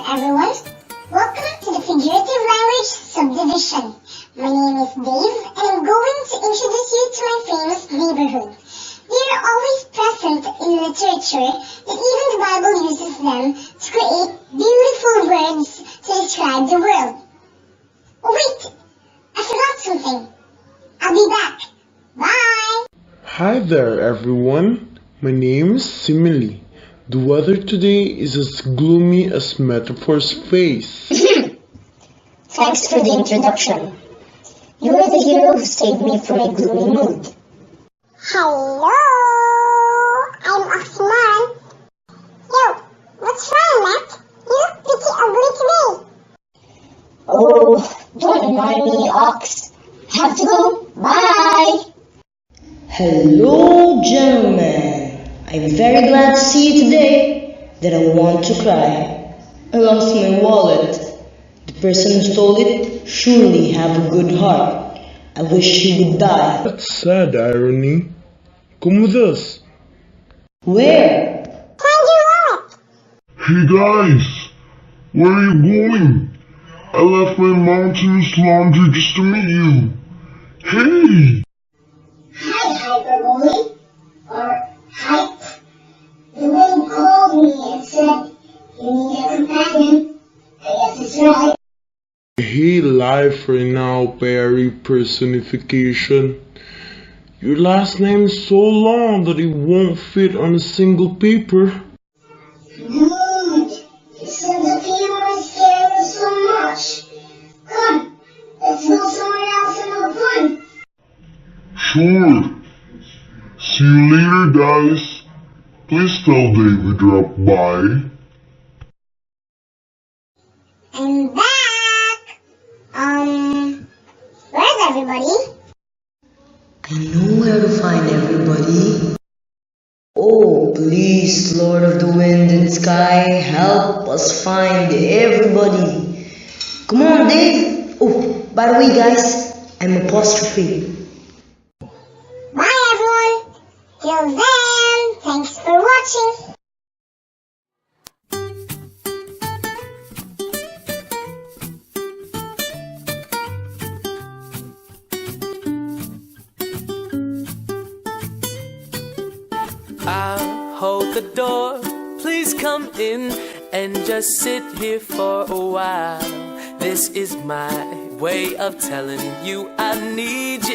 everyone. Welcome to the Figurative Language Subdivision. My name is Dave and I'm going to introduce you to my famous neighborhood. They are always present in literature that even the Bible uses them to create beautiful words to describe the world. Oh wait, I forgot something. I'll be back. Bye! Hi there everyone, my name is Simile. The weather today is as gloomy as Metaphor's face. Thanks for the introduction. You are the hero who saved me from a gloomy mood. Hello, I'm Osman. Yo, what's wrong, Matt? You look pretty ugly today. Oh, don't remind me, Ox. Have to go. Bye. Hello, gentlemen. I'm very glad to see you today. That I want to cry. I lost my wallet. The person who stole it surely have a good heart. I wish he would die. That's sad irony. Come with us. Where? Find your wallet. Hey guys, where are you going? I left my mountainous laundry just to meet you. Hey! Hi, Hyperbole. Or Hype. The wind called me and said you need a companion. I guess it's right. I hate life right now, Perry personification. Your last name is so long that it won't fit on a single paper. Dude, your sense of humor is scaring us so much. Come, let's go somewhere else and have fun. Sure. See you later, guys. Please tell Dave we dropped by. I'm back. Where's everybody? I know where to find everybody. Oh, please, Lord of the Wind and Sky, help us find everybody. Come on, Dave. Oh, by the way, guys, I'm apostrophe. Bye, everyone. Till then, thanks for watching. I'll hold the door, please come in and just sit here for a while. This is my way of telling you I need you.